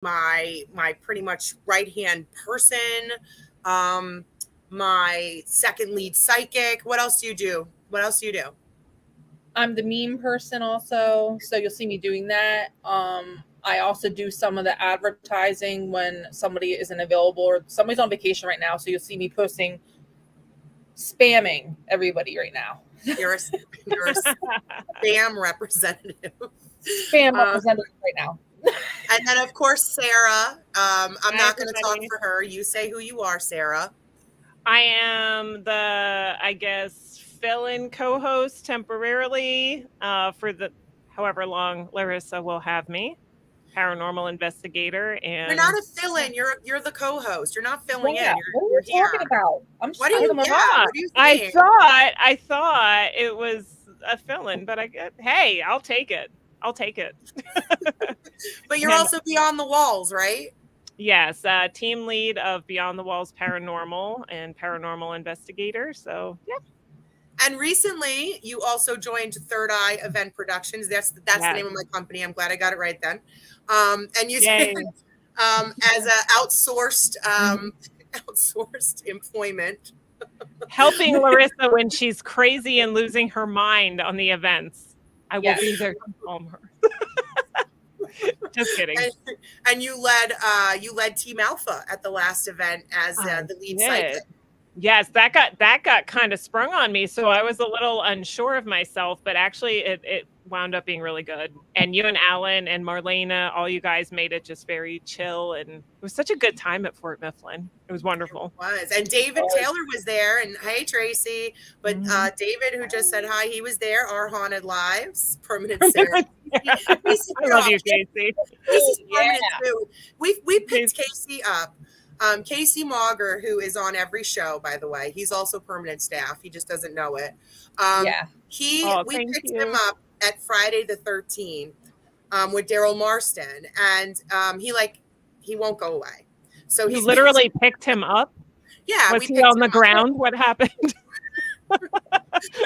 my pretty much right-hand person, my second lead psychic. What else do you do? I'm the meme person also, so you'll see me doing that. I also do some of the advertising when somebody isn't available or somebody's on vacation right now, so you'll see me posting, spamming everybody right now. You're a spam representative. Spam representative right now. And then, of course, Sarah. I'm not going to talk for her. You say who you are, Sarah. I am the, I guess, fill-in co-host temporarily for the however long Larissa will have me. Paranormal investigator, and you're not a fill-in. You're the co-host. You're not filling in. What are you talking about? I'm just what do you think? I thought it was a fill-in, but hey, I'll take it. But you're also Beyond the Walls, right? Yes, team lead of Beyond the Walls Paranormal and Paranormal Investigator. So yeah. And recently, you also joined Third Eye Event Productions. That's the name of my company. I'm glad I got it right then. And you said as a outsourced employment, helping Larissa when she's crazy and losing her mind on the events. I will be there to calm her. Just kidding. And you led Team Alpha at the last event as the lead psychic. Yes, that got kind of sprung on me, so I was a little unsure of myself, but actually it wound up being really good. And you and Alan and Marlena, all you guys made it just very chill, and it was such a good time at Fort Mifflin. It was wonderful. It was. And David Taylor was there, and hey Tracy, but David, who just said hi, he was there. Our Haunted Lives, Permanent Sarah. I love you, Casey. Casey's permanent too. We picked Casey up. Casey Mauger, who is on every show, by the way, he's also permanent staff. He just doesn't know it. We picked him up at Friday the 13th with Daryl Marston, and he won't go away. So he literally picked him up. Yeah, was he on the ground? What happened?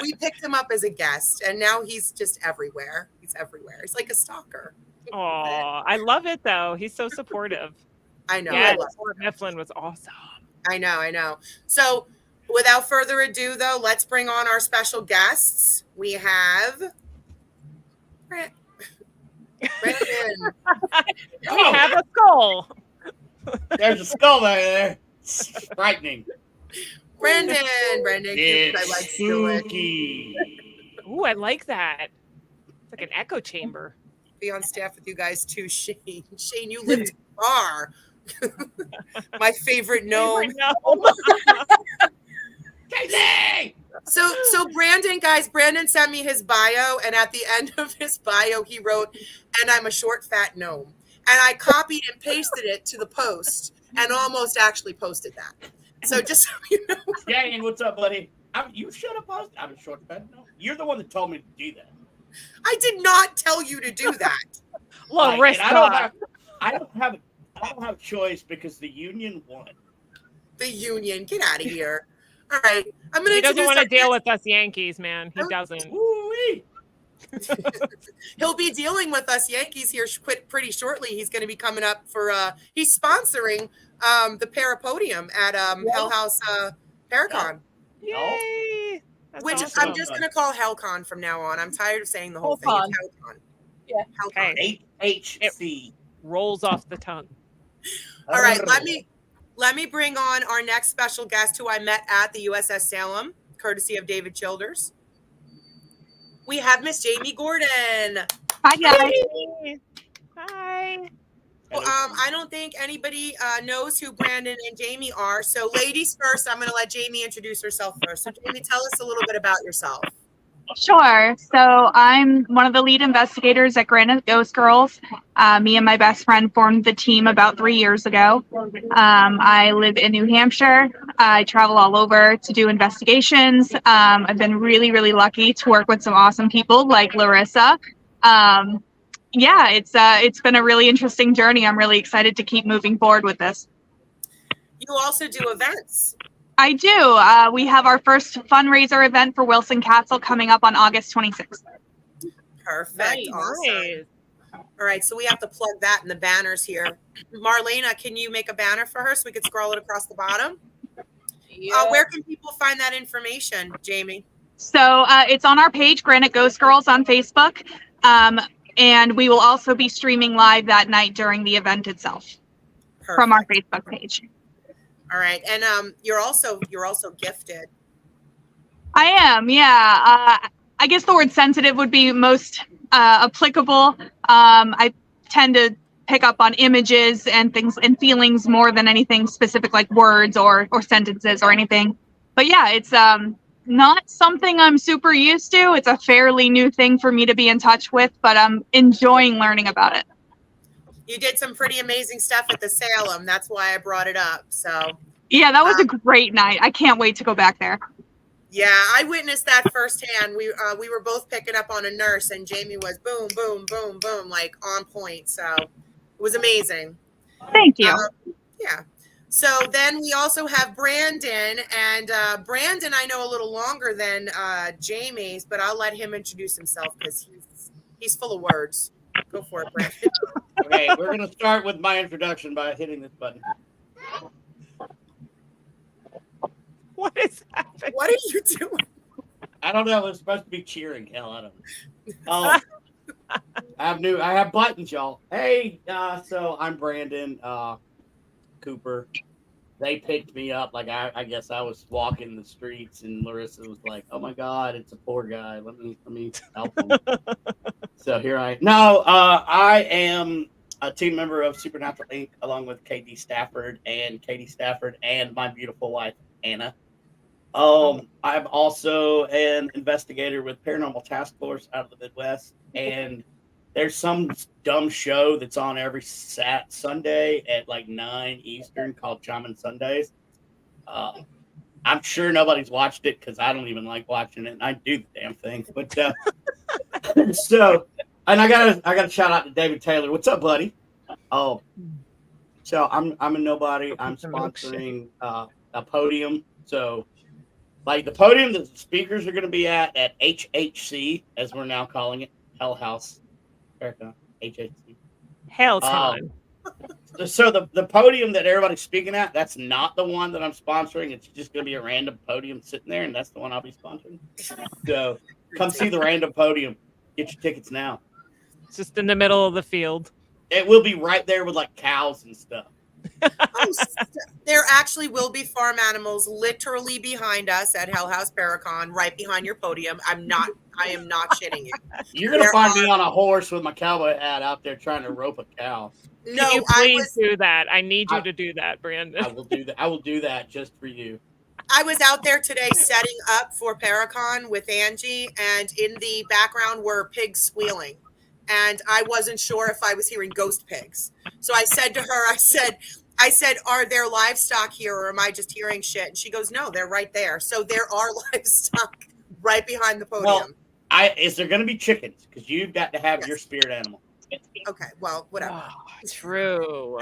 We picked him up as a guest, and now he's just everywhere. He's everywhere. He's like a stalker. Oh, I love it though. He's so supportive. I know. Yeah, Fort Mifflin was awesome. I know. So, without further ado, though, let's bring on our special guests. We have Brendan. We have a skull. There's a skull right there. It's frightening. Brendan, it's like spooky. Ooh, I like that. It's like an echo chamber. Be on staff with you guys too, Shane. Shane, you live too far. My favorite gnome. So Brandon sent me his bio, and at the end of his bio he wrote, "And I'm a short fat gnome." And I copied and pasted it to the post and almost actually posted that. So just so you know. Shane, what's up, buddy? You should have posted. I'm a short fat gnome. You're the one that told me to do that. I did not tell you to do that. Larissa. I don't have a choice because the union won. The union, get out of here. All right, I'm going to. He doesn't want to deal with us Yankees, man. He doesn't. He'll be dealing with us Yankees here pretty shortly. He's going to be coming up for. He's sponsoring the Parapodium at Hell House Paracon. Yay! Which awesome. I'm just going to call Hellcon from now on. I'm tired of saying the whole thing. It's Hellcon. Yeah. Hellcon. Okay. HC rolls off the tongue. All right, let me bring on our next special guest, who I met at the USS Salem, courtesy of David Childers. We have Miss Jamie Gordon. Hi, guys. Hi. Well, I don't think anybody knows who Brandon and Jamie are. So, ladies first, I'm going to let Jamie introduce herself first. So, Jamie, tell us a little bit about yourself. Sure. So I'm one of the lead investigators at Granite Ghost Girls. Me and my best friend formed the team about 3 years ago. I live in New Hampshire. I travel all over to do investigations. I've been really, really lucky to work with some awesome people like Larissa. It's been a really interesting journey. I'm really excited to keep moving forward with this. You also do events. I do. We have our first fundraiser event for Wilson Castle coming up on August 26th. Perfect. Awesome. All right, so we have to plug that in the banners here. Marlena, can you make a banner for her so we could scroll it across the bottom? Yep. Where can people find that information, Jamie? So it's on our page, Granite Ghost Girls on Facebook. And we will also be streaming live that night during the event itself. Perfect. From our Facebook page. All right, and you're also gifted. I am, yeah. I guess the word sensitive would be most applicable. I tend to pick up on images and things and feelings more than anything specific like words or sentences or anything. But yeah, it's not something I'm super used to. It's a fairly new thing for me to be in touch with, but I'm enjoying learning about it. You did some pretty amazing stuff at the Salem. That's why I brought it up. So yeah, that was a great night. I can't wait to go back there. Yeah, I witnessed that firsthand. We were both picking up on a nurse, and Jamie was boom, boom, boom, boom, like on point. So it was amazing. Thank you. Yeah. So then we also have Brandon, and Brandon I know a little longer than Jamie's, but I'll let him introduce himself because he's full of words. Go for it, Brandon. Okay, we're gonna start with my introduction by hitting this button. What is happening? What are you doing? I don't know. It's supposed to be cheering. Hell, I don't know. Oh, I have buttons, y'all. Hey, so I'm Brandon Cooper. They picked me up. Like I guess I was walking the streets, and Larissa was like, "Oh my God, it's a poor guy. Let me help him." So here I am a team member of Supernatural Inc. along with Katie Stafford and my beautiful wife Anna. I'm also an investigator with Paranormal Task Force out of the Midwest, and there's some dumb show that's on every Sunday at like 9 Eastern called Shaman Sundays. I'm sure nobody's watched it because I don't even like watching it, and I do the damn thing. But so, and I got a shout out to David Taylor. What's up, buddy? Oh, so I'm a nobody. I'm sponsoring a podium. So, like the podium that the speakers are going to be at HHC, as we're now calling it, Hell House, HHC. Hellcon. So the podium that everybody's speaking at, that's not the one that I'm sponsoring. It's just going to be a random podium sitting there, and that's the one I'll be sponsoring. So come see the random podium. Get your tickets now. It's just in the middle of the field. It will be right there with like cows and stuff. There actually will be farm animals literally behind us at Hell House Paracon, right behind your podium. I am not shitting you. You're gonna find me on a horse with my cowboy hat out there trying to rope a cow. No, can you please do that? I need you to do that, Brandon. I will do that. I will do that just for you. I was out there today setting up for Paracon with Angie, and in the background were pigs squealing. And I wasn't sure if I was hearing ghost pigs. So I said to her, I said, are there livestock here or am I just hearing shit? And she goes, no, they're right there. So there are livestock right behind the podium. Well, is there going to be chickens? Because you've got to have your spirit animal. Okay, well, whatever. Oh, true.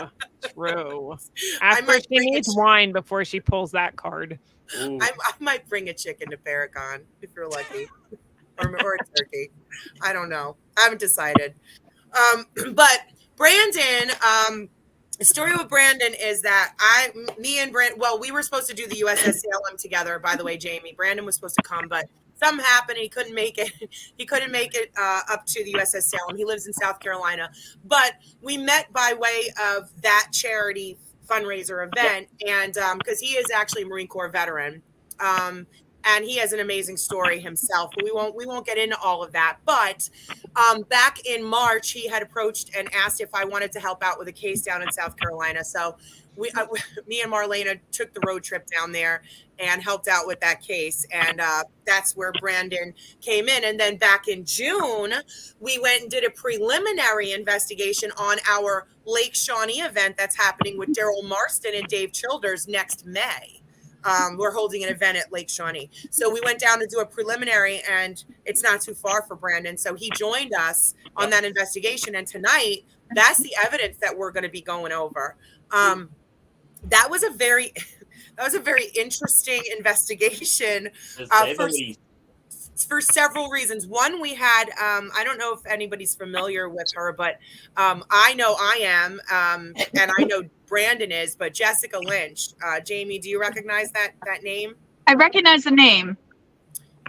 After she needs wine before she pulls that card. I might bring a chicken to Paracon if you're lucky. or a turkey. I don't know. I haven't decided. But Brandon, the story with Brandon is that me and Brandon, well, we were supposed to do the USS Salem together, by the way, Jamie. Brandon was supposed to come, but something happened. He couldn't make it. He couldn't make it up to the USS Salem. He lives in South Carolina. But we met by way of that charity fundraiser event, and because he is actually a Marine Corps veteran. And he has an amazing story himself. But we won't get into all of that. But back in March, he had approached and asked if I wanted to help out with a case down in South Carolina. So me and Marlena took the road trip down there and helped out with that case. And that's where Brandon came in. And then back in June, we went and did a preliminary investigation on our Lake Shawnee event that's happening with Daryl Marston and Dave Childers next May. We're holding an event at Lake Shawnee. So we went down to do a preliminary, and it's not too far for Brandon. So he joined us on that investigation. And tonight, that's the evidence that we're going to be going over. That was a very interesting investigation. for several reasons. One, we had, I don't know if anybody's familiar with her, but I know I am, and I know Brandon is, but Jessica Lynch. Jamie, do you recognize that name? I recognize the name.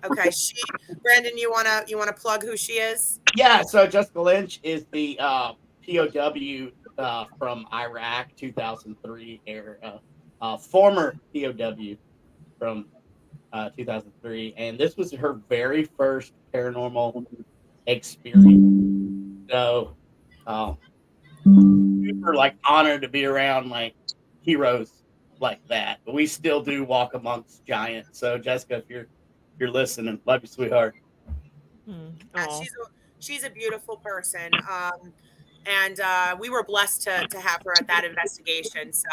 Okay, Brandon, you wanna plug who she is? Yeah, so Jessica Lynch is the POW from Iraq 2003 era, former POW from 2003, and this was her very first paranormal experience. So, super like honored to be around like heroes like that. But we still do walk amongst giants. So, Jessica, if you're listening, love you, sweetheart. She's a beautiful person, and we were blessed to have her at that investigation. So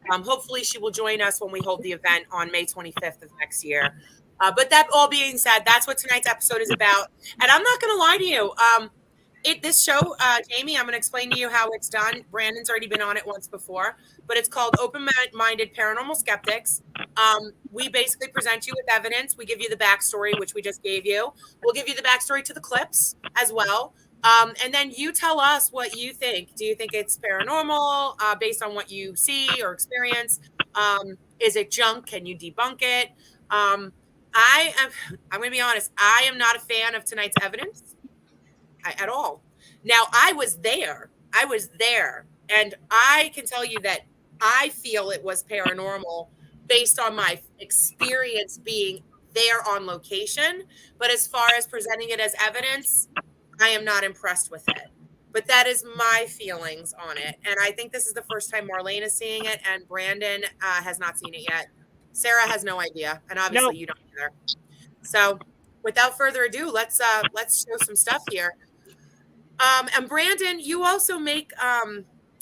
hopefully she will join us when we hold the event on May 25th of next year. But that all being said, that's what tonight's episode is about. And I'm not going to lie to you. This show, Jamie, I'm going to explain to you how it's done. Brandon's already been on it once before, but it's called Open-Minded Paranormal Skeptics. We basically present you with evidence. We give you the backstory, which we just gave you. We'll give you the backstory to the clips as well. And then you tell us what you think. Do you think it's paranormal based on what you see or experience? Is it junk? Can you debunk it? I'm going to be honest. I am not a fan of tonight's evidence at all. Now, I was there, and I can tell you that I feel it was paranormal based on my experience being there on location. But as far as presenting it as evidence, I am not impressed with it. But that is my feelings on it. And I think this is the first time Marlene is seeing it, and Brandon has not seen it yet. Sarah has no idea, and obviously you don't either. So without further ado, let's show some stuff here. And Brandon, you also make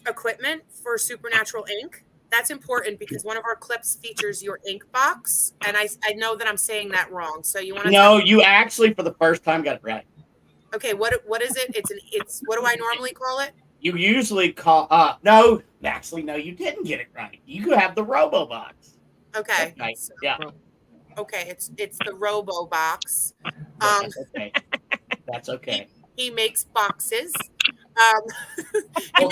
equipment for Supernatural Ink. That's important because one of our clips features your ink box, and I know that I'm saying that wrong. So you want to? No, you actually for the first time got it right. Okay, what is it? It's what do I normally call it? You usually call no, actually no, you didn't get it right. You could have the Robo Box. Okay. Right. So, yeah. Okay, it's the Robo Box. That's okay. That's okay. He makes boxes. Well,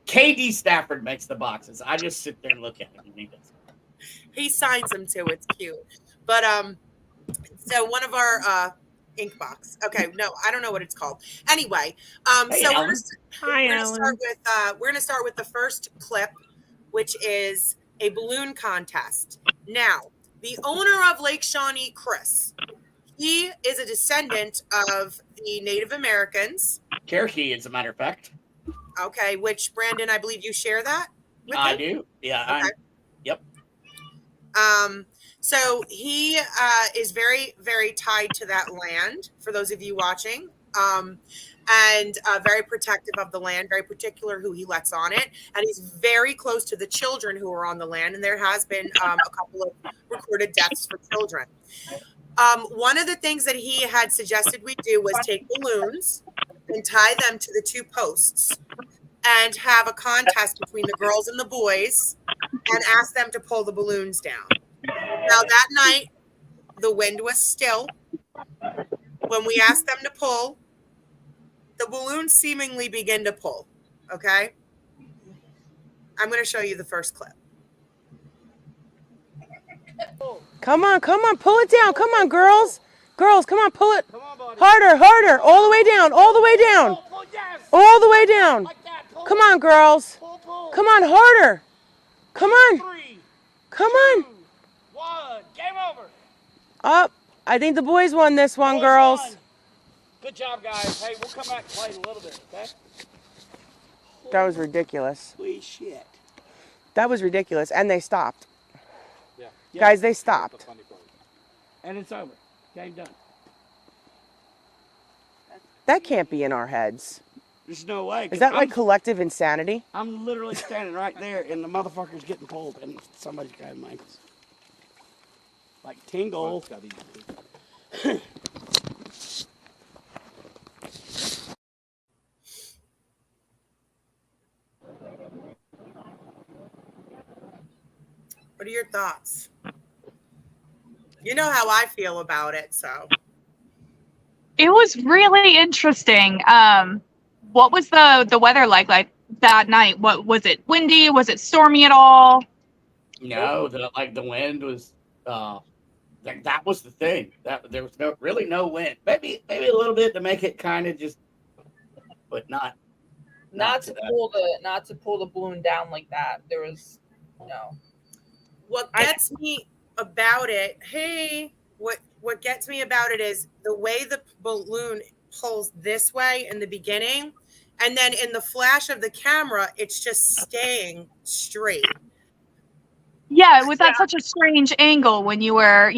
KD Stafford makes the boxes. I just sit there and look at him. He signs them too. It's cute. But so one of our ink box. Okay, no, I don't know what it's called. Anyway, hey, so Alan. we're gonna start with the first clip, which is a balloon contest. Now, the owner of Lake Shawnee, Chris, he is a descendant of the Native Americans. Cherokee, as a matter of fact. Okay, which Brandon, I believe you share that with I him? do. Yeah. Okay. Yep. So he is very, very tied to that land, for those of you watching, and very protective of the land, very particular who he lets on it. And he's very close to the children who are on the land. And there has been a couple of recorded deaths for children. One of the things that he had suggested we do was take balloons and tie them to the two posts and have a contest between the girls and the boys and ask them to pull the balloons down. Now, that night, the wind was still. When we asked them to pull, the balloons seemingly begin to pull. Okay? I'm going to show you the first clip. Come on, pull it down. Come on, girls. Girls, come on, pull it. Harder, all the way down, all the way down. All the way down. Come on, girls. Come on, harder. Come on. Come on. 1, game over. Up. I think the boys won this one, girls. Good job, guys. Hey, we'll come back and play in a little bit, okay? That was ridiculous. Holy shit. That was ridiculous, and they stopped. Yeah. Guys, they stopped. And it's over. Game done. That can't be in our heads. There's no way. Is that like collective insanity? I'm literally standing right there, and the motherfucker's getting pulled, and somebody's grabbing my ankles. Like tingle. What are your thoughts? You know how I feel about it, so. It was really interesting. What was the weather like that night? What was it? Windy? Was it stormy at all? No, the wind was that was the thing. That there was really no wind. Maybe a little bit to make it kind of just, but not to pull the balloon down like that. There was no. What gets me about it, what gets me about it is the way the balloon pulls this way in the beginning, and then in the flash of the camera, it's just staying straight. Yeah, it was at such a strange angle when you were,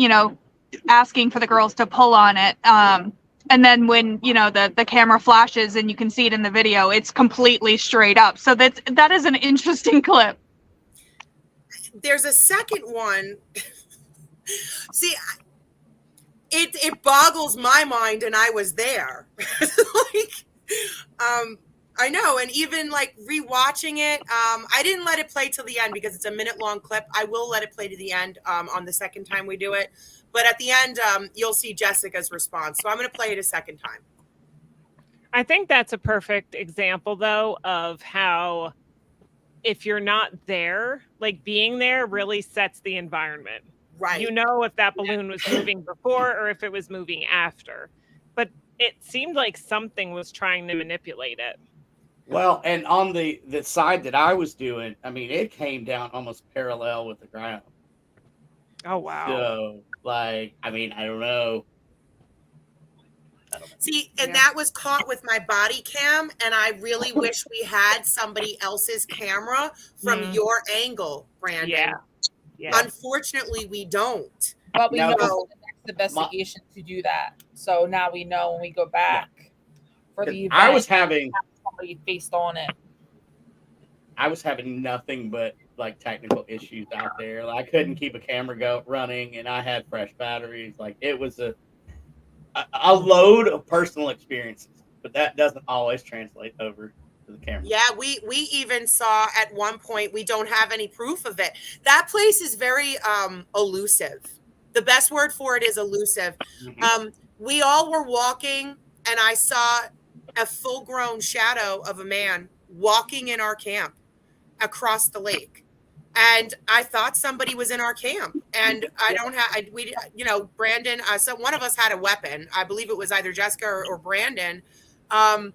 asking for the girls to pull on it. And then when, the camera flashes and you can see it in the video, it's completely straight up. So that is an interesting clip. There's a second one. See, it boggles my mind, and I was there. I know, and even like rewatching it, I didn't let it play till the end because it's a minute-long clip. I will let it play to the end on the second time we do it. But at the end, you'll see Jessica's response. So I'm going to play it a second time. I think that's a perfect example, though, of how if you're not there, like being there really sets the environment. Right. You know if that balloon was moving before or if it was moving after. But it seemed like something was trying to manipulate it. Well, and on the side that I was doing, I mean, it came down almost parallel with the ground. Oh, wow. So, I don't know. See, and that was caught with my body cam, and I really wish we had somebody else's camera from your angle, Brandon. Yeah. Unfortunately, we don't. But we know for the next investigation to do that. So now we know when we go back for the event. I was having somebody faced on it. I was having nothing but technical issues out there. I couldn't keep a camera running, and I had fresh batteries. It was a load of personal experiences, but that doesn't always translate over to the camera. Yeah, we even saw at one point, we don't have any proof of it. That place is very elusive. The best word for it is elusive. Mm-hmm. We all were walking, and I saw a full-grown shadow of a man walking in our camp across the lake. And I thought somebody was in our camp, and I don't have, Brandon, so one of us had a weapon. I believe it was either Jessica or Brandon. And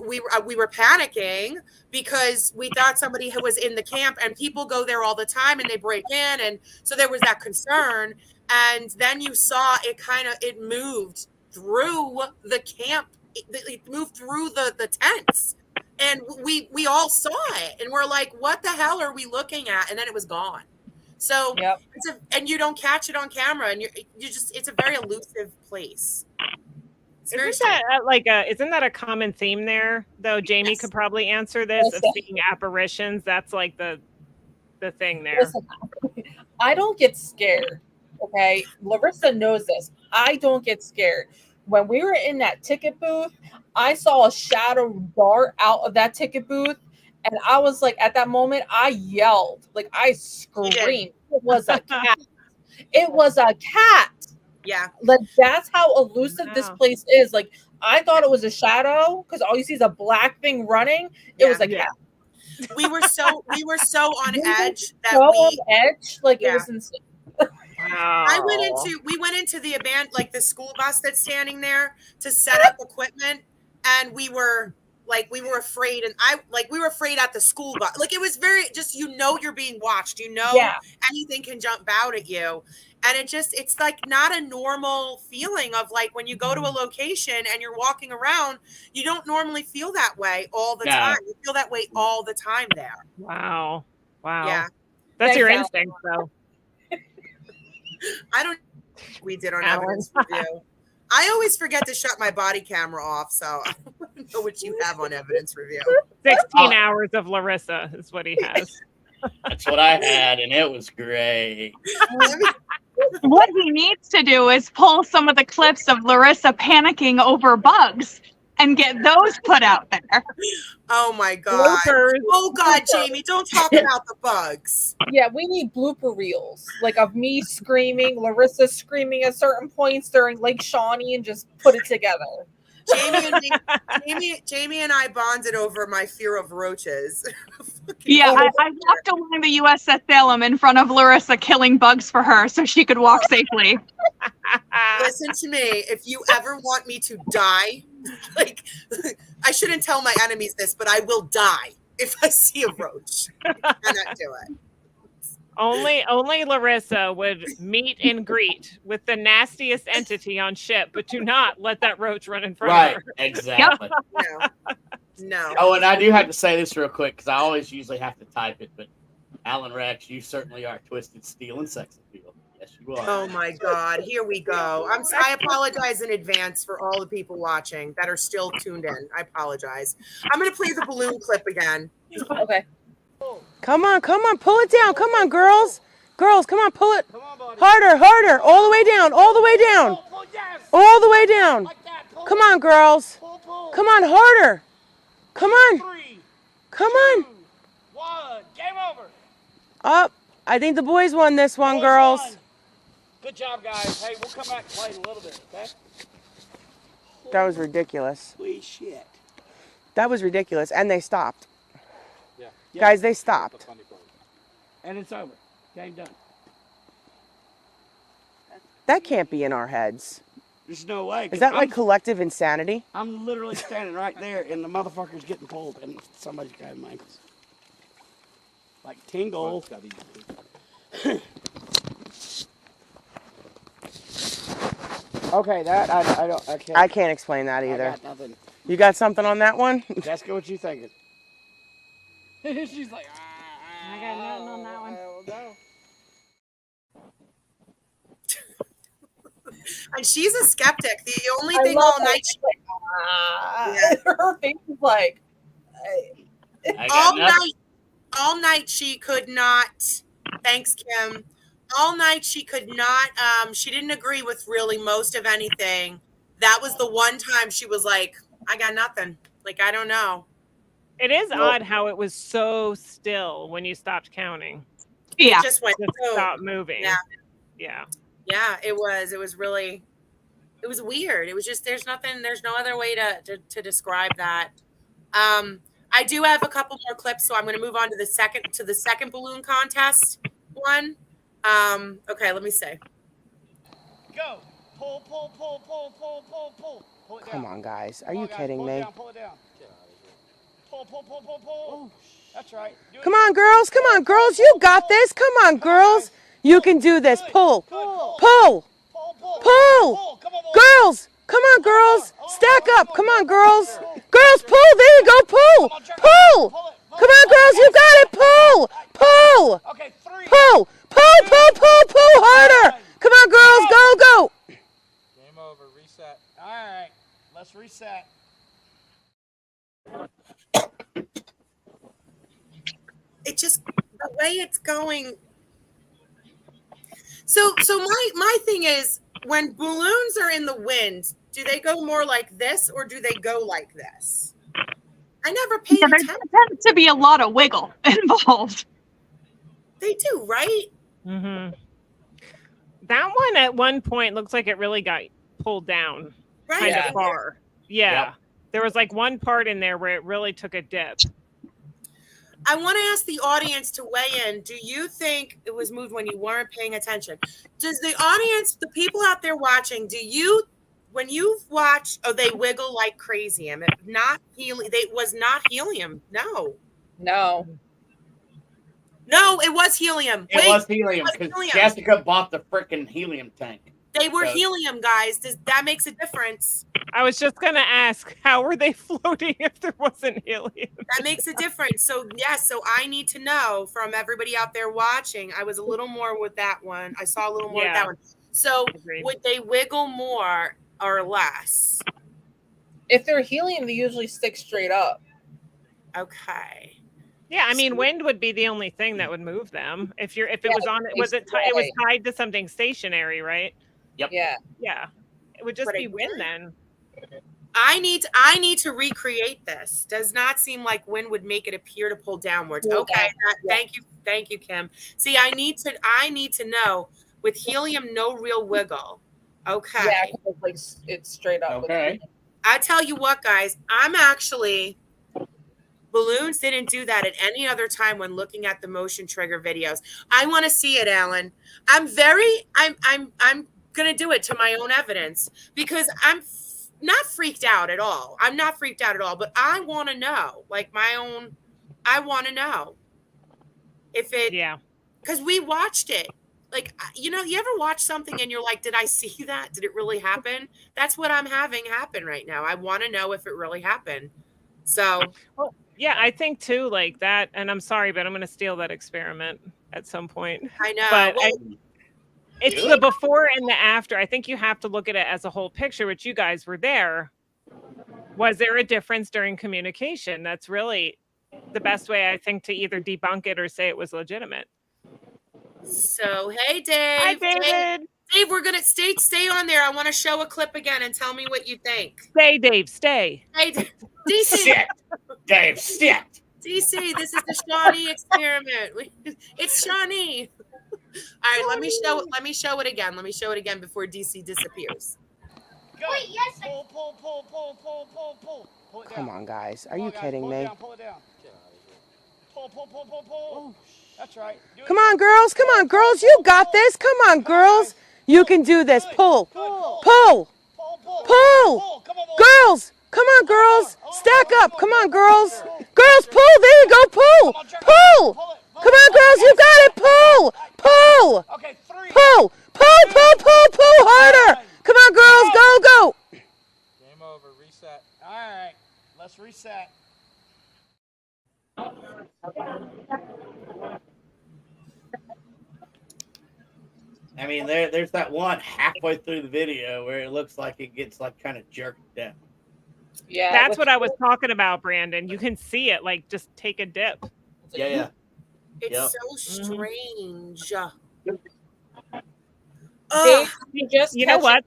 we were panicking because we thought somebody who was in the camp, and people go there all the time and they break in. And so there was that concern. And then you saw it moved through the camp. It moved through the tents. And we all saw it, and we're like, what the hell are we looking at? And then it was gone. So, and you don't catch it on camera, and it's a very elusive place. Isn't that a common theme there, though? Jamie could probably answer this, of seeing apparitions. That's the thing there. Listen, I don't get scared. Okay. Larissa knows this. I don't get scared. When we were in that ticket booth, I saw a shadow dart out of that ticket booth, and I was at that moment, I yelled, I screamed. It was a cat. It was a cat. Yeah. That's how elusive this place is. I thought it was a shadow because all you see is a black thing running. It was a cat. We were so on edge that it was insane. Wow. We went into the the school bus that's standing there to set up equipment, and we were afraid, and we were afraid at the school bus. It was very just you're being watched. Anything can jump out at you, and it's not a normal feeling of when you go to a location and you're walking around. You don't normally feel that way all the time. You feel that way all the time there. Wow. Yeah, that's your instinct, though. I don't we did on evidence review. I always forget to shut my body camera off, so I don't know what you have on evidence review. 16 hours of Larissa is what he has. That's what I had, and it was great. What he needs to do is pull some of the clips of Larissa panicking over bugs. and get those put out there. Oh my God. Bloopers. Oh God, Jamie, don't talk about the bugs. Yeah, we need blooper reels, like of me screaming, Larissa screaming at certain points during Lake Shawnee, and just put it together. Jamie and I bonded over my fear of roaches. Yeah, I walked along the USS Salem in front of Larissa, killing bugs for her so she could walk safely. Listen to me. If you ever want me to die, like, I shouldn't tell my enemies this, but I will die if I see a roach. I cannot do it. Only Larissa would meet and greet with the nastiest entity on ship, but do not let that roach run in front of her. Right, exactly. No. Oh, and I do have to say this real quick because I always usually have to type it, but Alan Rex, you certainly are twisted steel and sex appeal. Yes, you are. Oh my God, here we go. I apologize in advance for all the people watching that are still tuned in. I apologize. I'm going to play the balloon clip again. Okay. Come on, pull it down. Come on, girls. Girls, come on, pull it. Harder. All the way down. All the way down. All the way down. Come on, girls. Come on, harder. Come on. Come on. 1, game over. Up. I think the boys won this one, girls. Good job, guys. Hey, we'll come back and play in a little bit, okay? That was ridiculous. Holy shit. That was ridiculous. And they stopped. Yeah. Guys, they stopped. And it's over. Game done. That can't be in our heads. There's no way. Is that like collective insanity? I'm literally standing right there, and the motherfucker's getting pulled, and somebody's grabbing my ankles. Like tingle. Okay, that I don't. I can't explain that either. I got nothing. You got something on that one? Jessica, what you thinking? She's like, I got nothing on that one. And she's a skeptic. The only thing all night, her face is like, all night she could not. Thanks, Kim. All night she could not. She didn't agree with really most of anything. That was the one time she was like, I got nothing. Like, I don't know. It is odd how it was so still when you stopped counting. Yeah. It just went. Stopped moving. Yeah. Yeah. Yeah, it was really, it was weird. It was just, there's no other way to describe that. I do have a couple more clips, so I'm going to move on to the second balloon contest one. Okay, let me see. Go. Pull. Pull it down. Come on, guys. Are you kidding me? Pull it down. Pull. That's right. Come on, girls. Come on, girls. You got this. Come on, girls. You can do this. Pull. Pull. Girls. Come on, girls. Stack up. Come on, girls. Girls, pull. There you go. Pull. Pull. Come on, girls. You got it. Pull. Pull. Okay, 3. Pull. Pull harder. Come on, girls. Go. Game over. Reset. All right. Let's reset. It just, the way it's going. So my thing is, when balloons are in the wind, do they go more like this or do they go like this? I never paid attention. There tends to be a lot of wiggle involved. They do, right? Mm-hmm. That one at one point looks like it really got pulled down kind of far. Yeah. Yep. There was like one part in there where it really took a dip. I want to ask the audience to weigh in. Do you think it was moved when you weren't paying attention? Does the audience, the people out there watching, when you've watched, they wiggle like crazy? And not helium. It was not helium. No, it was helium. It was helium because Jessica bought the freaking helium tank. They were helium, guys. That makes a difference. I was just going to ask, how were they floating if there wasn't helium? That makes a difference. So, yes, I need to know from everybody out there watching. I was a little more with that one. I saw a little more with that one. So, would they wiggle more or less? If they're helium, they usually stick straight up. Okay. Yeah, I mean, wind would be the only thing that would move them. If it was tied to something stationary, right? Yep. Yeah. Yeah. It would just be wind then. I need to recreate this. Does not seem like wind would make it appear to pull downwards. Okay, thank you, Kim. See, I need to know with helium, no real wiggle. Okay. Yeah, like it's straight up. Okay. I tell you what, guys, balloons didn't do that at any other time when looking at the motion trigger videos. I want to see it, Alan. I'm gonna do it to my own evidence because I'm not freaked out at all. I'm not freaked out at all, but I want to know, I want to know if it, because we watched it. Like, you ever watch something and you're like, did I see that? Did it really happen? That's what I'm having happen right now. I want to know if it really happened. So, well, yeah, I think too, like that. And I'm sorry, but I'm going to steal that experiment at some point. I know. But it's the before and the after. I think you have to look at it as a whole picture, which you guys were there. Was there a difference during communication? That's really the best way, I think, to either debunk it or say it was legitimate. So, hey, Dave. Hi, David. Dave, we're going to stay on there. I want to show a clip again and tell me what you think. Stay, Dave, stay. Hey, DC. Sit. Dave, sit. DC, this is the Shawnee experiment. It's Shawnee. All right, let me show it again. Let me show it again before DC disappears. Go. Wait, yes. Pull it down. Come on, guys. Are you kidding me? Pull it down. Pull. Oh, that's right. Come on, girls. Come on, girls. You got this. Come on, girls. You can do this. Pull. Pull. Pull. Girls. Come on, girls. Stack up. Come on, girls. Girls, pull. There you go. Pull. Pull. Come on, girls. You got it. Pull. Pull. Pull. Pull harder. Come on, girls. Go. Game over. Reset. All right. Let's reset. I mean, there's that one halfway through the video where it looks like it gets like kind of jerked down. Yeah, that's what I was talking about, Brandon. You can see it, like just take a dip. Yeah. It's so strange. Dave, you know what?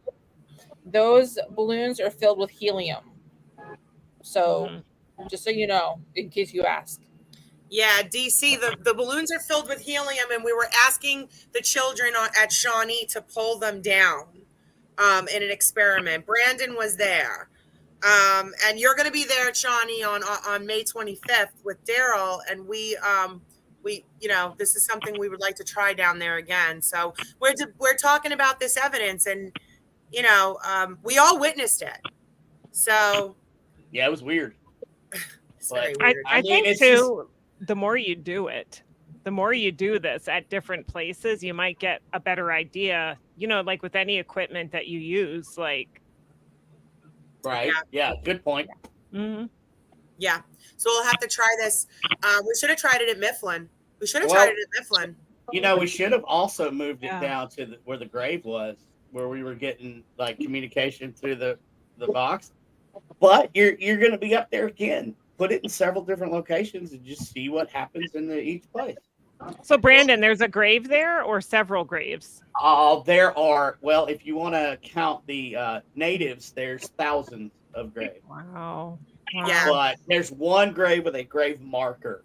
Those balloons are filled with helium. So, just so you know, in case you ask. Yeah, DC, the balloons are filled with helium, and we were asking the children at Shawnee to pull them down in an experiment. Brandon was there. And you're going to be there at Shawnee on May 25th with Daryl, and we this is something we would like to try down there again. So we're talking about this evidence, and we all witnessed it. So yeah, it was weird. But weird. I think too, the more you do it, the more you do this at different places, you might get a better idea. Like with any equipment that you use, like. Right. Yeah. Good point. Mm-hmm. Yeah. So we'll have to try this. We should have tried it at Mifflin. We should have also moved it down to where the grave was, where we were getting like communication through the box. But you're going to be up there again. Put it in several different locations and just see what happens in each place. So, Brandon, there's a grave there or several graves? There are. Well, if you want to count the natives, there's thousands of graves. Wow. Yeah. But there's one grave with a grave marker.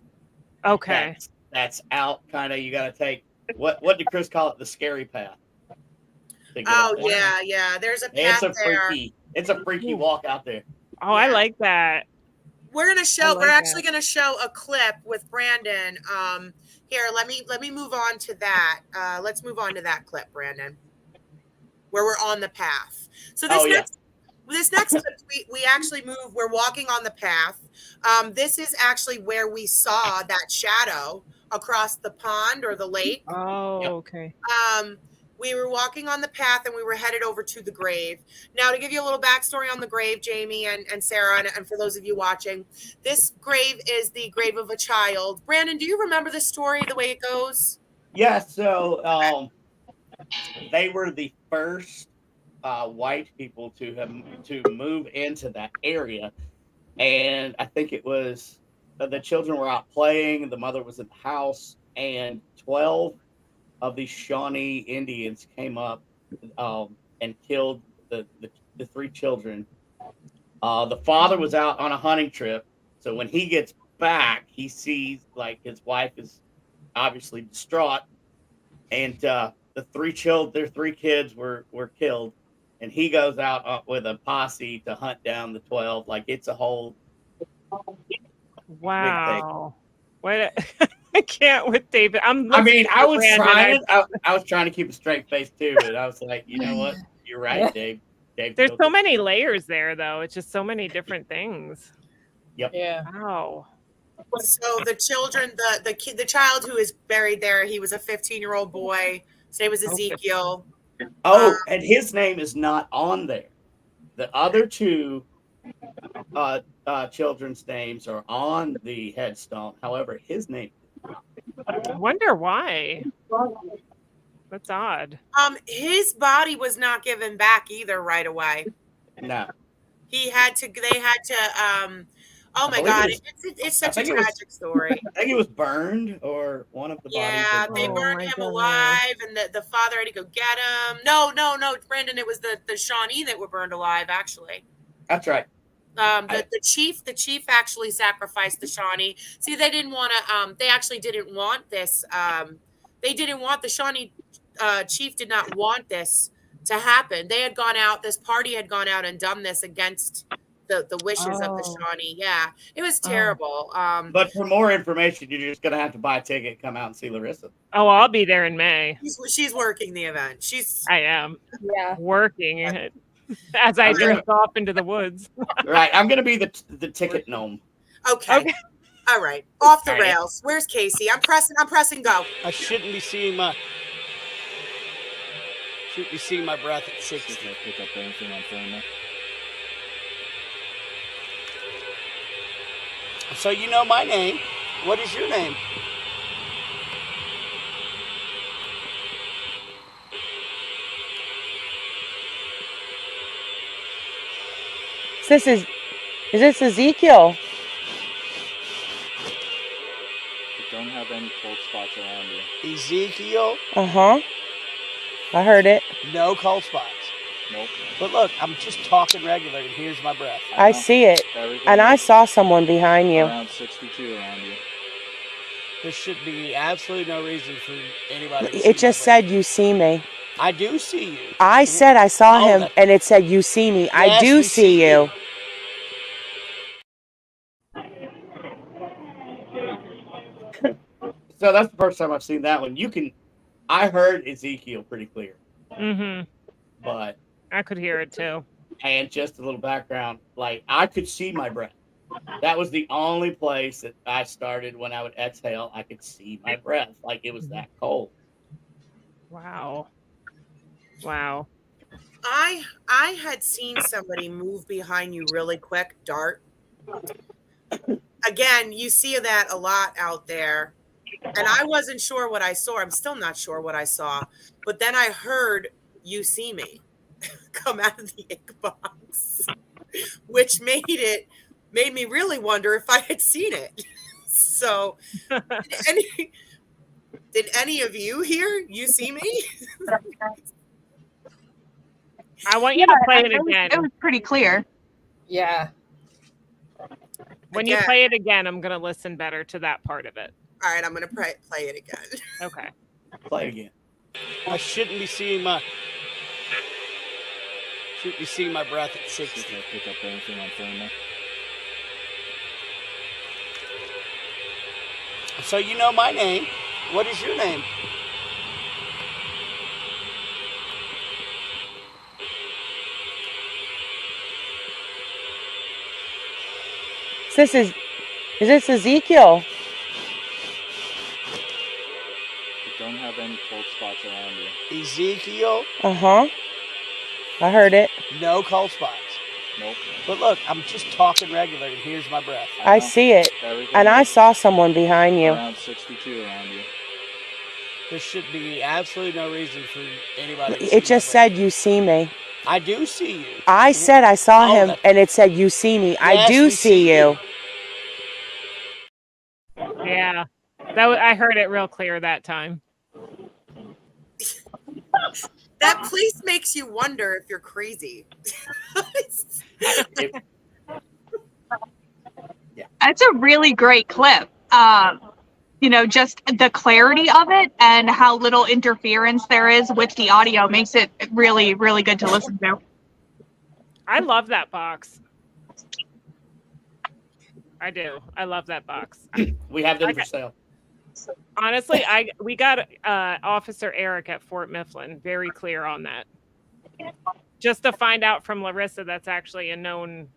Okay. That's out. Kind of. You got to take what did Chris call it? The scary path. Oh yeah. There's a path It's a freaky walk out there. Oh, yeah. I like that. We're actually gonna show a clip with Brandon. Here, let me move on to that. Let's move on to that clip, Brandon, where we're on the path. So this next clip, we actually move. We're walking on the path. This is actually where we saw that shadow across the pond or the lake. Oh, okay. We were walking on the path and we were headed over to the grave. Now, to give you a little backstory on the grave, Jamie and Sarah, and for those of you watching, this grave is the grave of a child. Brandon, do you remember the story, the way it goes? Yeah, so they were the first white people to move into that area. And I think it was the children were out playing, the mother was in the house, and 12 of these Shawnee Indians came up and killed the 3 children The father was out on a hunting trip, so when he gets back, he sees like his wife is obviously distraught, and their 3 kids were killed, and he goes out with a posse to hunt down the 12. Like it's a whole big thing. Wow. What? I can't with David. I was trying to keep a straight face too, but I was like, you know what? You're right, Dave. There's so many layers there, though. It's just so many different things. Yep. Yeah. Wow. So the children, the child who is buried there, he was a 15-year-old boy. His name was Ezekiel. And his name is not on there. The other 2 children's names are on the headstone. However, his name. I wonder why. That's odd. His body was not given back either right away. No. They had to. Oh my God! It's such a tragic story. I think he was burned, or one of the bodies. Yeah, they burned him alive, and the father had to go get him. No, Brandon, it was the Shawnee that were burned alive. Actually, that's right. The chief actually sacrificed the Shawnee. See, they didn't want to. They actually didn't want this. They didn't want the Shawnee chief did not want this to happen. They had gone out. This party had gone out and done this against the wishes of the Shawnee. Yeah, it was terrible. But for more information, you're just gonna have to buy a ticket and come out and see Larissa. Oh, I'll be there in May. She's working the event. I am. Yeah. Working it as I drift off into the woods. Right. I'm gonna be the ticket gnome. Okay. All right. Off the rails. Where's Casey? I'm pressing go. I shouldn't be seeing my breath at 60. Pick up anything on film. So you know my name. What is your name? Is this Ezekiel? You don't have any cold spots around you. Ezekiel? Uh-huh. I heard it. No cold spots. Nope. But look, I'm just talking regular, and here's my breath. I see it. And I saw someone behind you. Around 62 around you. There should be absolutely no reason for anybody to It just said you see me. I do see you. I said I saw him, and it said you see me. Yes, I do we see you. So that's the first time I've seen that one. I heard Ezekiel pretty clear. Mm-hmm. But I could hear it too. And just a little background, like I could see my breath. That was the only place that I started when I would exhale. I could see my breath, like it was that cold. Wow. I had seen somebody move behind you really quick, dart. Again, you see that a lot out there. And I wasn't sure what I saw. I'm still not sure what I saw. But then I heard you see me come out of the ink box, which made me really wonder if I had seen it. So did any of you hear you see me? I want you to play it again. It was pretty clear. Yeah. When you play it again, I'm going to listen better to that part of it. All right, I'm going to play it again. Okay. Play it again. I shouldn't be seeing my breath at 60. Pick up anything on film. So you know my name. What is your name? Is this Ezekiel? You don't have any cold spots around you. Ezekiel? Uh-huh. I heard it. No cold spots. Nope. But look, I'm just talking regular, and here's my breath. I see it. And I saw someone behind you. Around 62 around you. There should be absolutely no reason for anybody to It just said you see me. I do see you. I said I saw him, and it said you see me. I do see you. Yeah. I heard it real clear that time. That place makes you wonder if you're crazy. That's a really great clip. Just the clarity of it and how little interference there is with the audio makes it really, really good to listen to. I love that box. I do. I love that box. We have them for sale. Honestly, we got Officer Eric at Fort Mifflin very clear on that. Just to find out from Larissa that's actually a known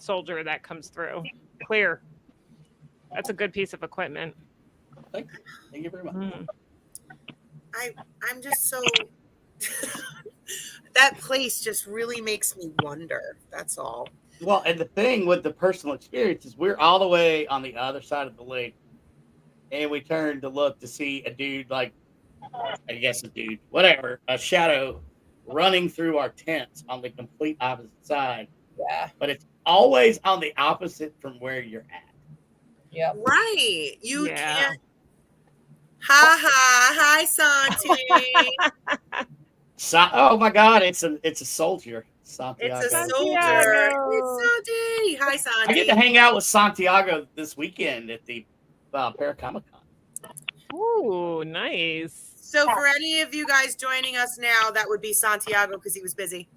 soldier that comes through. Clear. That's a good piece of equipment. Thank you very much. I'm just so that place just really makes me wonder. That's all. Well, and the thing with the personal experience is we're all the way on the other side of the lake, and we turned to look to see a dude, like, I guess a dude, whatever, a shadow running through our tents on the complete opposite side. Yeah. But it's always on the opposite from where you're at. Yeah. Right. You can't. Hi, Santi. Oh my God, it's a soldier. Santiago. It's a soldier. It's Santi. Hi, Santi. I get to hang out with Santiago this weekend at the Paracomic-Con. Ooh, nice. So for any of you guys joining us now, that would be Santiago because he was busy.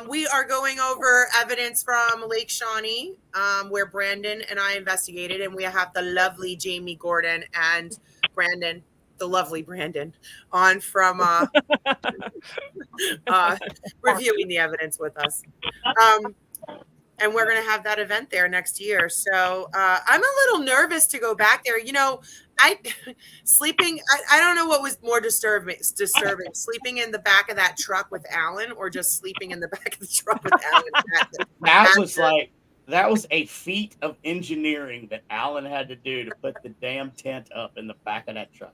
We are going over evidence from Lake Shawnee, where Brandon and I investigated, and we have the lovely Jamie Gordon and Brandon, the lovely Brandon, on from reviewing the evidence with us. And we're going to have that event there next year. So I'm a little nervous to go back there. I don't know what was more disturbing, sleeping in the back of that truck with Alan or just sleeping in the back of the truck with Alan. That was a feat of engineering that Alan had to do to put the damn tent up in the back of that truck.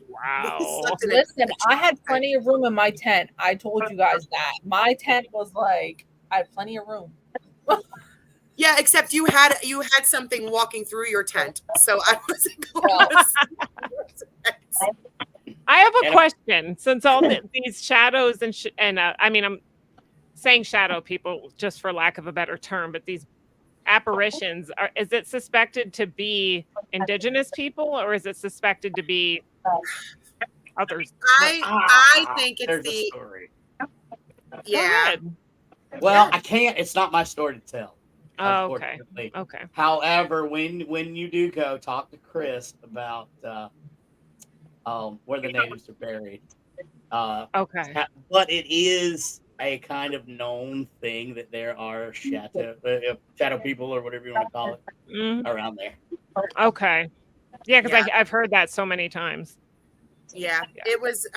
Wow. Listen, I had plenty of room in my tent. I told you guys that. My tent was like, I had plenty of room. Yeah, except you had something walking through your tent, so I wasn't going to. I have a question. Since all these shadows and I mean, I'm saying shadow people just for lack of a better term, but these apparitions is it suspected to be indigenous people or is it suspected to be others? I think it's the story. Yeah. Well, I can't. It's not my story to tell. Oh, okay. However, when you do go, talk to Chris about where the natives are buried. Okay. But it is a kind of known thing that there are shadow people or whatever you want to call it around there. Okay. Yeah, because I've heard that so many times. Yeah. It was,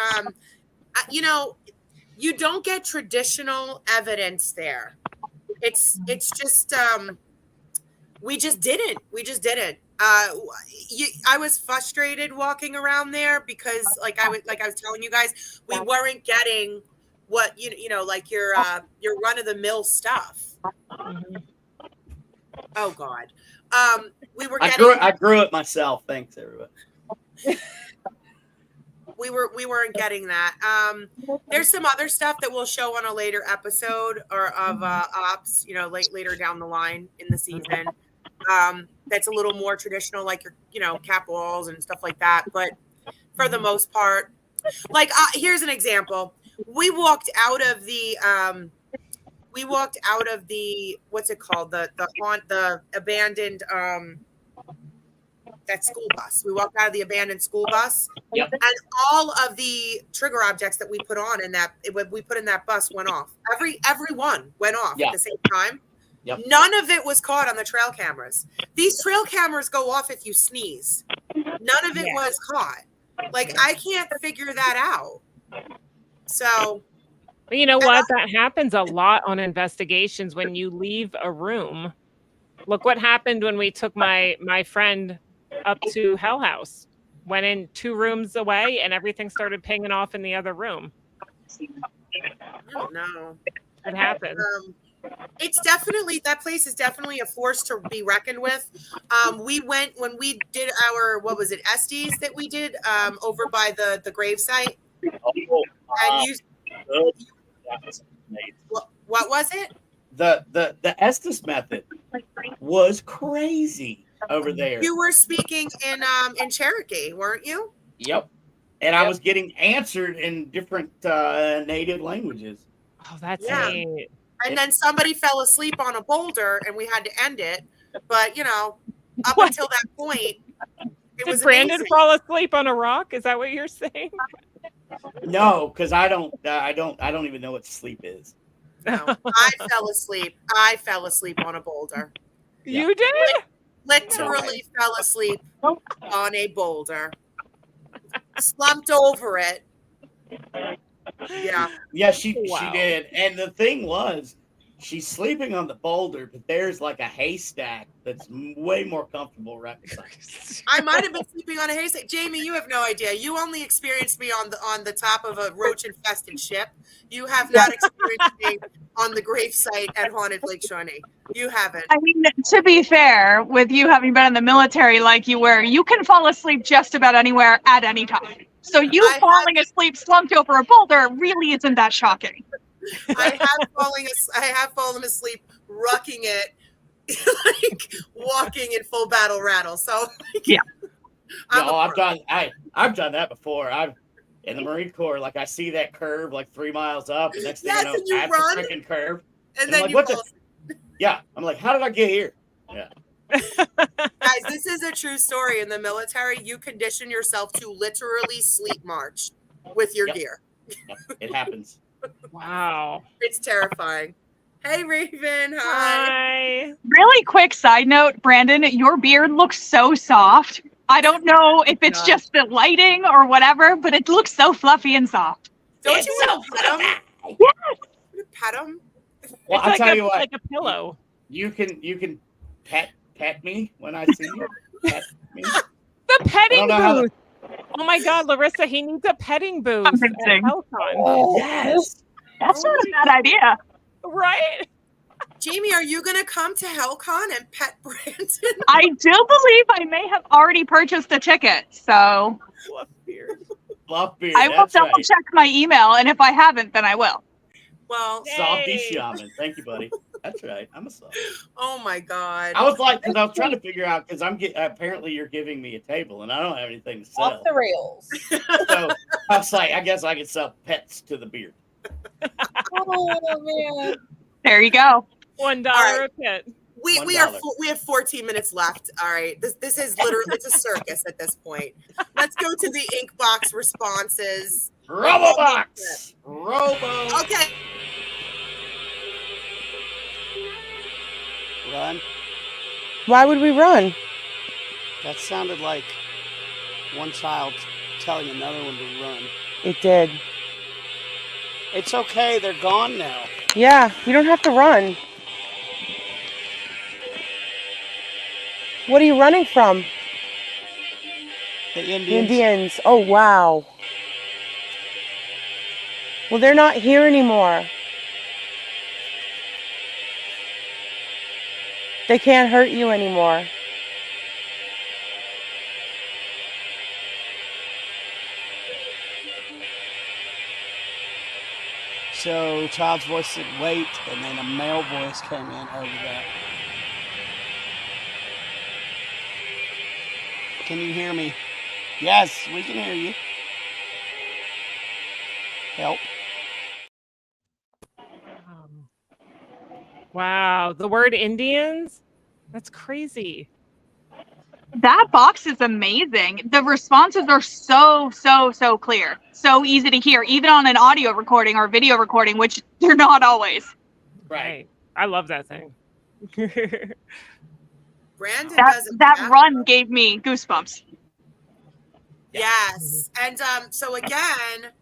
you don't get traditional evidence there. It's just we just didn't. I was frustrated walking around there because like I was telling you guys, we weren't getting what like your run of the mill stuff. Oh God. We were getting I grew it myself. Thanks everybody. We weren't getting that. There's some other stuff that we'll show on a later episode or of ops, later down the line in the season. That's a little more traditional, like your cap walls and stuff like that. But for the most part, like here's an example. We walked out of the what's it called? The abandoned that school bus. We walked out of the abandoned school bus. Yep. And all of the trigger objects that we put on in that we put in that bus went off. Every one went off at the same time. Yep. None of it was caught on the trail cameras. These trail cameras go off if you sneeze. None of it was caught. Like I can't figure that out. So but you know what? That happens a lot on investigations when you leave a room. Look what happened when we took my friend up to Hell House. Went in 2 rooms away and everything started pinging off in the other room. I don't know. It happens. It's definitely, that place is definitely a force to be reckoned with. We went when we did our, what was it, Estes that we did over by the grave site. And what was it? the Estes method was crazy over there. You were speaking in Cherokee, weren't you? Yep. And I was getting answered in different native languages. Oh, that's neat. And then somebody fell asleep on a boulder and we had to end it. But, you know, up until that point, Did Brandon fall asleep on a rock? Is that what you're saying? No, because I don't even know what sleep is. No, I fell asleep. I fell asleep on a boulder. You did? Literally fell asleep on a boulder. Slumped over it. Yeah. Yeah, she did. And the thing was, she's sleeping on the boulder, but there's like a haystack that's way more comfortable right beside. I might have been sleeping on a haystack. Jamie, you have no idea. You only experienced me on the top of a roach-infested ship. You have not experienced me on the gravesite at Haunted Lake Shawnee. You haven't. I mean, to be fair, with you having been in the military like you were, you can fall asleep just about anywhere at any time. So you falling asleep slumped over a boulder really isn't that shocking. I have fallen asleep rucking it, like walking in full battle rattle. So yeah, I've done that before. I've in the Marine Corps, like I see that curve like 3 miles up, and next thing you know, that's a freaking curve. And then I'm like, yeah, I'm like, how did I get here? Yeah. Guys, this is a true story. In the military, you condition yourself to literally sleep march with your gear. Yep. It happens. Wow. It's terrifying. Hey, Raven. Hi. Really quick side note, Brandon, your beard looks so soft. I don't know if it's just the lighting or whatever, but it looks so fluffy and soft. Don't you want to pet him? Yes. Pet him? Well, I'll tell you what. Like a pillow. You can pet me when I see you. Pet me. The petting booth. Oh my God, Larissa, he needs a petting booth. Yes. That's not a bad idea. Right? Jamie, are you going to come to HellCon and pet Brandon? I do believe I may have already purchased a ticket, so Fluff beard. I will double check my email, and if I haven't, then I will. Well, Softy Shaman. Thank you, buddy. That's right. I'm a softy. Oh my God. I was like, because I was trying to figure out, because apparently you're giving me a table and I don't have anything to sell. Off the rails. So I was like, I guess I could sell pets to the beard. Oh man. There you go. $1 a pet. We have 14 minutes left. All right. This is literally it's a circus at this point. Let's go to the ink box responses. Robobox. Robo. Okay. Run. Why would we run? That sounded like one child telling another one to run. It did. It's okay. They're gone now. Yeah, you don't have to run. What are you running from? The Indians. Indians. Oh, wow. Well, they're not here anymore. They can't hurt you anymore. So, child's voice said wait, and then a male voice came in over that. Can you hear me? Yes, we can hear you. Help. Wow. The word Indians? That's crazy. That box is amazing. The responses are so clear. So easy to hear, even on an audio recording or video recording, which they're not always. Right. I love that thing. Brandon that run gave me goosebumps. Yes. And so again,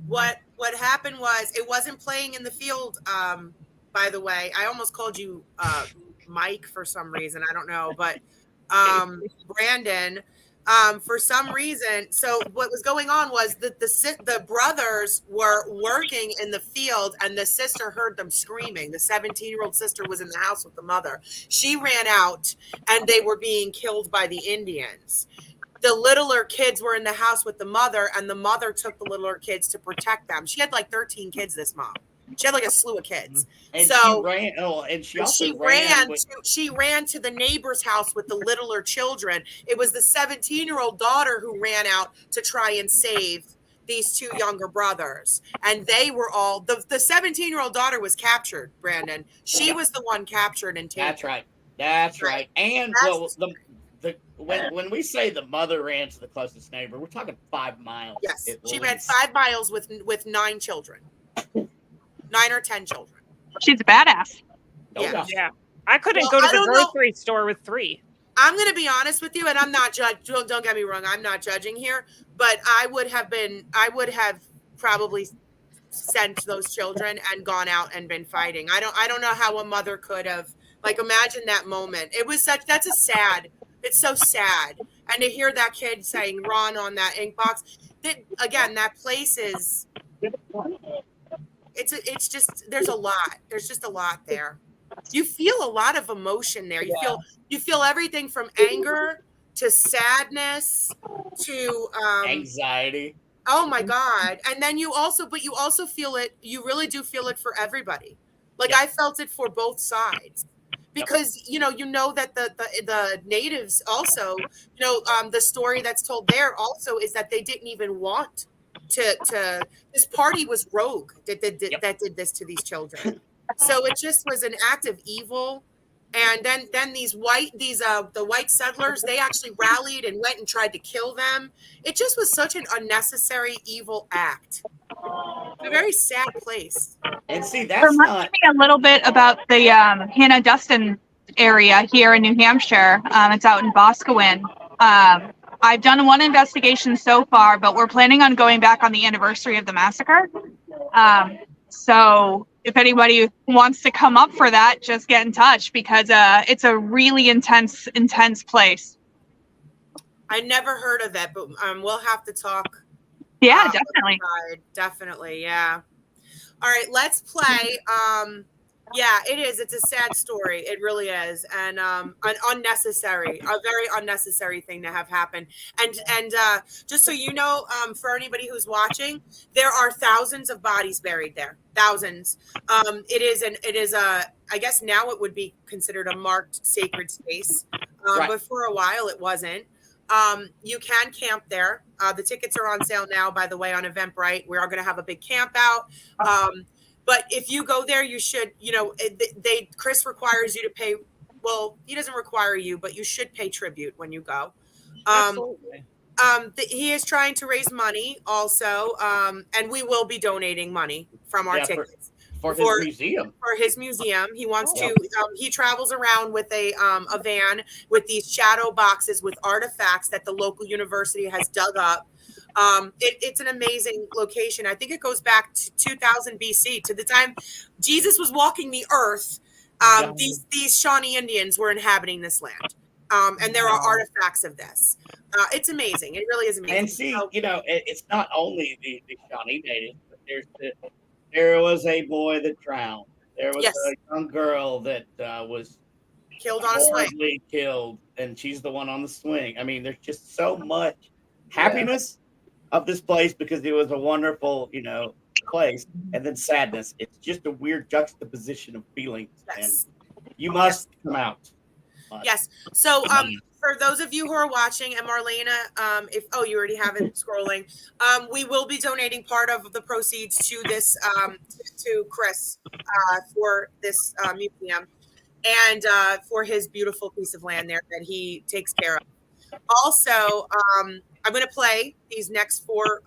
what happened was it wasn't playing in the field, by the way. I almost called you Mike for some reason. I don't know, but Brandon, for some reason. So what was going on was that the brothers were working in the field, and the sister heard them screaming. The 17-year-old sister was in the house with the mother. She ran out, and they were being killed by the Indians. The littler kids were in the house with the mother, and the mother took the littler kids to protect them. She had like 13 kids, this mom. She had like a slew of kids. And so she ran. Oh, and she also she ran to the neighbor's house with the littler children. It was the 17-year-old daughter who ran out to try and save these two younger brothers, and they were all the 17-year-old daughter was captured. Brandon, she was the one captured and taken. That's right. And when we say the mother ran to the closest neighbor, we're talking 5 miles. Yes, she ran 5 miles with 9 children, 9 or 10 children. She's a badass. Yeah. I couldn't go to the grocery store with 3. I'm going to be honest with you, and I'm not don't get me wrong, I'm not judging here, but I would have probably sent those children and gone out and been fighting. I don't know how a mother could have, like, imagine that moment. It's so sad. And to hear that kid saying run on that ink box, that place is, it's just, there's just a lot there. You feel a lot of emotion there. You feel everything from anger to sadness to anxiety. Oh my God. And then you also feel it, you really do feel it for everybody. Like I felt it for both sides. Because you know that the natives also, the story that's told there also is that they didn't even want to this party was rogue that did this to these children. So it just was an act of evil. And then the white settlers, they actually rallied and went and tried to kill them. It just was such an unnecessary evil act. A very sad place. And see, that's reminds me a little bit about the Hannah Dustin area here in New Hampshire. It's out in Boscawen. I've done one investigation so far, but we're planning on going back on the anniversary of the massacre. So if anybody wants to come up for that, just get in touch because it's a really intense place. I never heard of that, but we'll have to talk. Yeah, definitely. Definitely, yeah. All right, let's play. Yeah, it is. It's a sad story. It really is, and a very unnecessary thing to have happen. And just so you know, for anybody who's watching, there are thousands of bodies buried there. Thousands. It is I guess now it would be considered a marked sacred space, but for a while it wasn't. You can camp there. The tickets are on sale now, by the way, on Eventbrite. We are going to have a big camp out. But if you go there, you should, Chris requires you to pay. Well, he doesn't require you, but you should pay tribute when you go. Absolutely. He is trying to raise money also. And we will be donating money from our tickets. For his museum. For his museum. He wants to, he travels around with a van with these shadow boxes with artifacts that the local university has dug up. It's an amazing location. I think it goes back to 2000 BC, to the time Jesus was walking the earth. These Shawnee Indians were inhabiting this land. And there are artifacts of this. It's amazing. It really is amazing. And see, it's not only the Shawnee natives, but there was a boy that drowned. There was a young girl that was killed on a swing. Killed, and she's the one on the swing. I mean, there's just so much happiness of this place because it was a wonderful, place, and then sadness. It's just a weird juxtaposition of feelings, and you must come out. Yes. So, for those of you who are watching, and Marlena, you already have it scrolling, we will be donating part of the proceeds to this, to Chris, for this museum, and for his beautiful piece of land there that he takes care of. Also, I'm going to play these next four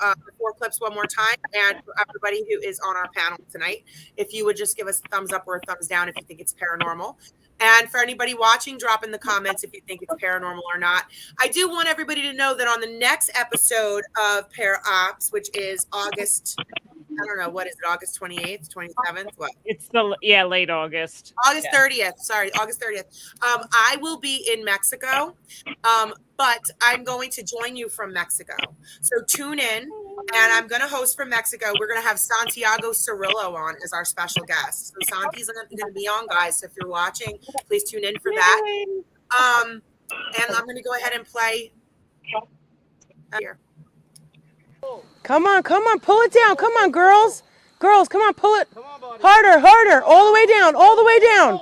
clips one more time, and for everybody who is on our panel tonight, if you would just give us a thumbs up or a thumbs down if you think it's paranormal. And for anybody watching, drop in the comments if you think it's paranormal or not. I do want everybody to know that on the next episode of Pair Ops, which is August, I don't know, what is it, August 28th, 27th? What? It's late August. August 30th. Sorry, August 30th. I will be in Mexico, but I'm going to join you from Mexico. So tune in, and I'm going to host from Mexico. We're going to have Santiago Cirillo on as our special guest. So Santi's going to be on, guys. So if you're watching, please tune in for that. And I'm going to go ahead and play here. Come on, pull it down. Come on, girls. Girls, come on, pull it. Harder, harder. All the way down, all the way down.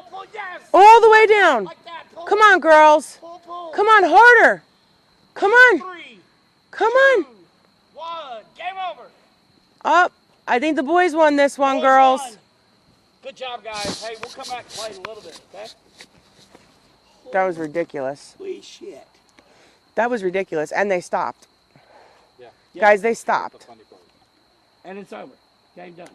All the way down. Come on, girls. Come on, harder. Come on. Come on. Game over. Up. I think the boys won this one, girls. Good job, guys. Hey, we'll come back and play in a little bit, okay? That was ridiculous. Holy shit. That was ridiculous. And they stopped. Yeah. Guys, they stopped. And it's over. Game done.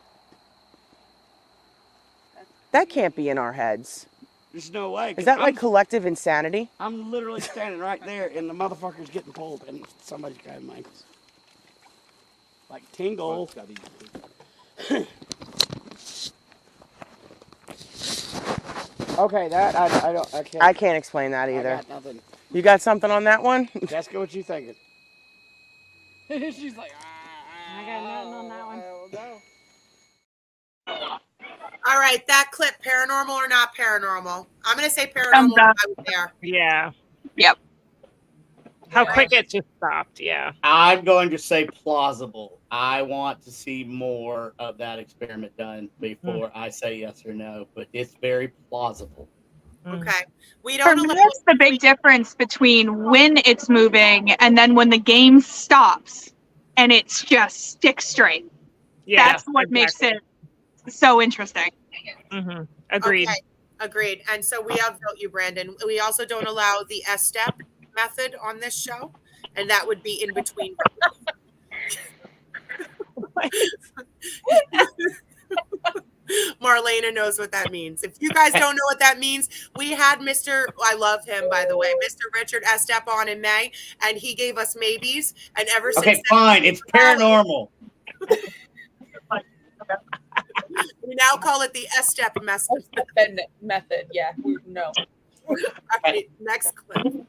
That can't be in our heads. There's no way. Is that like collective insanity? I'm literally standing right there, and the motherfucker's getting pulled, and somebody's grabbing my ankles. Like tingle. Okay, that I can't. I can't explain that either. I got nothing. You got something on that one? Jessica, what you thinking? She's like, I got nothing on that one. All right, that clip, paranormal or not paranormal? I'm going to say paranormal. I was there. Yeah. Yep. How quick it just stopped. Yeah. I'm going to say plausible. I want to see more of that experiment done before I say yes or no, but it's very plausible. Okay. We For don't me, allow that's the big difference between when it's moving and then when the game stops and it's just stick straight. Yeah. That's what makes it so interesting. Mm-hmm. Agreed. Okay. Agreed. And so we outvote you, Brandon. We also don't allow the S-step method on this show, and that would be in between. Marlena knows what that means. If you guys don't know what that means, we had I love him, by the way, Mr. Richard Estep on in May, and he gave us maybes, and ever since Okay, fine. It's paranormal. We now call it the S-step method. Yeah, no. All right, next clip.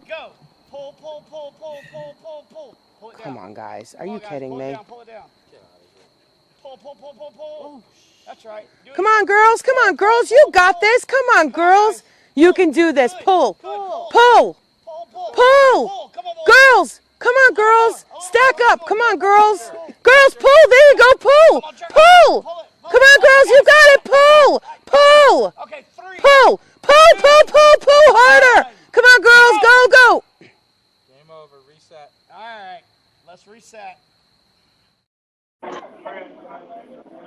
Go. Pull, pull, pull, pull, pull, pull, pull. Pull it down. Come on, guys. Are you kidding me? Pull it down. Pull, pull, pull, pull, pull. That's right. Come on, girls. Come on, girls. You got this. Come on, girls. You can do this. Pull. Pull. Pull. Girls. Come on, girls. Stack up. Come on, girls. Girls, pull. There you go. Pull. Pull. Come on, girls. You got it. Pull. Pull. Pull. Pull, pull, pull, pull harder. Come on, girls. Go, go. Game over. Reset. All right. Let's reset.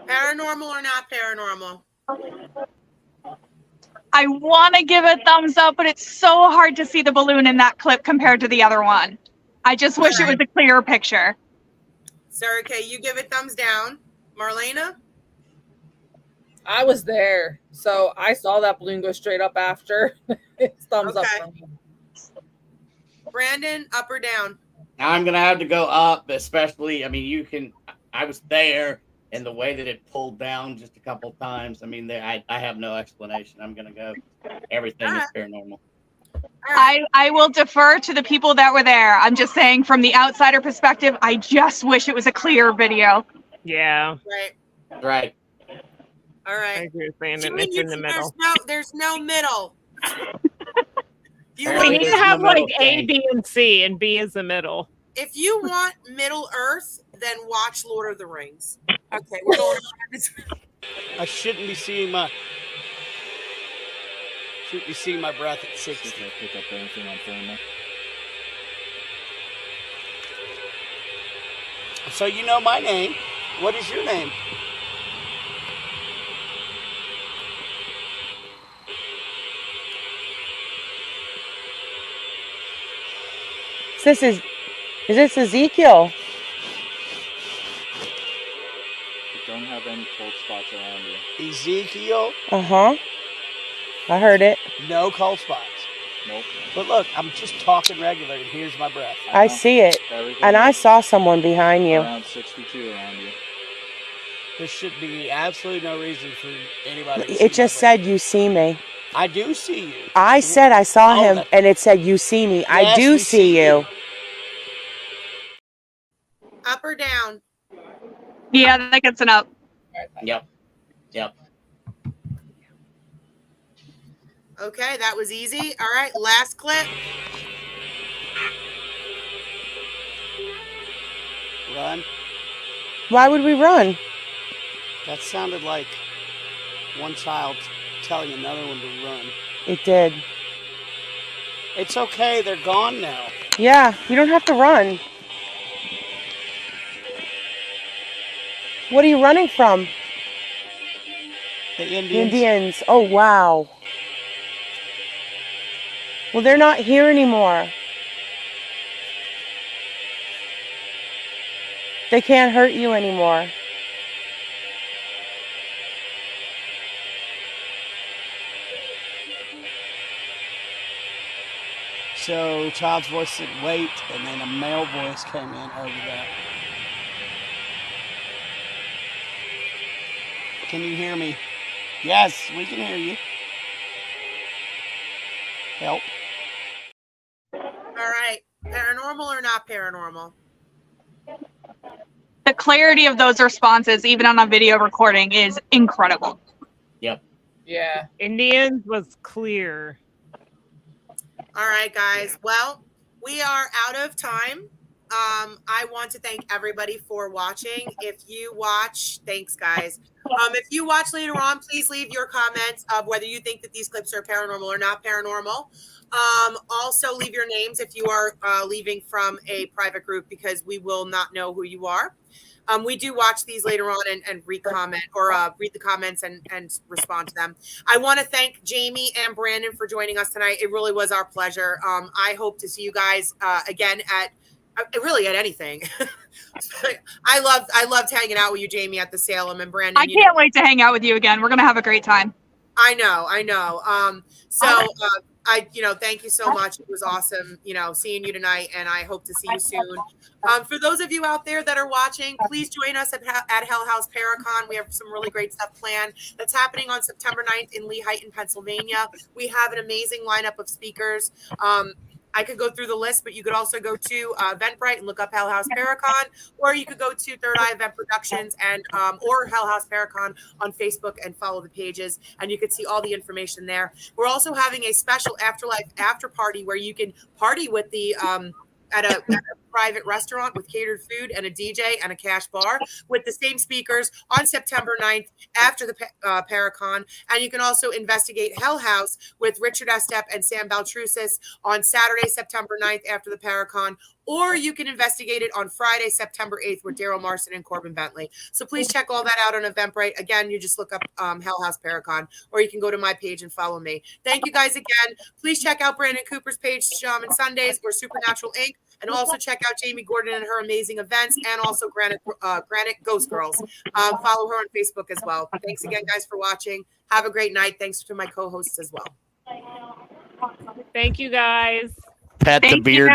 Paranormal or not paranormal? I want to give a thumbs up, but it's so hard to see the balloon in that clip compared to the other one. I just wish it was a clearer picture. Sir, okay, you give it thumbs down. Marlena? I was there, so I saw that balloon go straight up after. It's thumbs up for me. Brandon, up or down? I'm going to have to go up, especially, I mean, I was there, and the way that it pulled down just a couple times, I mean, I have no explanation. I'm going to go, everything is paranormal. I will defer to the people that were there. I'm just saying from the outsider perspective, I just wish it was a clear video. Yeah. Right. All I right. agree with Brandon. It's in the middle. There's no middle. We need to have like A, B, and C, and B is the middle. If you want Middle Earth, then watch Lord of the Rings. Okay, we're going to I shouldn't be seeing my breath at 60. Pick up anything on thermal. So you know my name. What is your name? Is this Ezekiel? You don't have any cold spots around you. Ezekiel? Uh-huh. I heard it. No cold spots. Nope. But look, I'm just talking regular, and here's my breath. I see it. And I saw someone behind you. Around 62 around you. There should be absolutely no reason for anybody to see It just said, you see me. I do see you. I said I saw him, and it said, you see me. I Yes, do we see you. up or down. Yeah, that gets an up. Yep. Okay, that was easy. All right, last clip. Run. Why would we run? That sounded like one child telling another one to run. It did. It's okay. They're gone now. Yeah, you don't have to run. What are you running from? The Indians. Indians. Oh, wow. Well, they're not here anymore. They can't hurt you anymore. So child's voice said wait, and then a male voice came in over that. Can you hear me? Yes, we can hear you. Help. All right. Paranormal or not paranormal? The clarity of those responses, even on a video recording, is incredible. Yep. Yeah. Indians was clear. All right, guys. Well, we are out of time. I want to thank everybody for watching. If you watch, thanks, guys. If you watch later on, please leave your comments of whether you think that these clips are paranormal or not paranormal. Also, leave your names if you are leaving from a private group, because we will not know who you are. We do watch these later on and re-comment or read the comments and respond to them. I want to thank Jamie and Brandon for joining us tonight. It really was our pleasure. I hope to see you guys again at really at anything. I loved hanging out with you, Jamie, at the Salem, and Brandon. I can't wait to hang out with you again. We're gonna have a great time. I know. Thank you so much. It was awesome, seeing you tonight, and I hope to see you soon. For those of you out there that are watching, please join us at Hell House Paracon. We have some really great stuff planned. That's happening on September 9th in Lehighton, Pennsylvania. We have an amazing lineup of speakers. I could go through the list, but you could also go to Eventbrite and look up Hell House Paracon, or you could go to Third Eye Event Productions and or Hell House Paracon on Facebook and follow the pages, and you could see all the information there. We're also having a special Afterlife after party where you can party with the at a private restaurant with catered food and a DJ and a cash bar with the same speakers on September 9th after the Paracon. And you can also investigate Hell House with Richard Estep and Sam Baltrusis on Saturday, September 9th after the Paracon. Or you can investigate it on Friday, September 8th with Daryl Marson and Corbin Bentley. So please check all that out on Eventbrite. Again, you just look up Hell House Paracon, or you can go to my page and follow me. Thank you guys again. Please check out Brandon Cooper's page, Shaman Sundays or Supernatural Inc., and also check out Jamie Gordon and her amazing events, and also Granite Ghost Girls. Follow her on Facebook as well. Thanks again, guys, for watching. Have a great night. Thanks to my co-hosts as well. Thank you, guys. Pat the beard.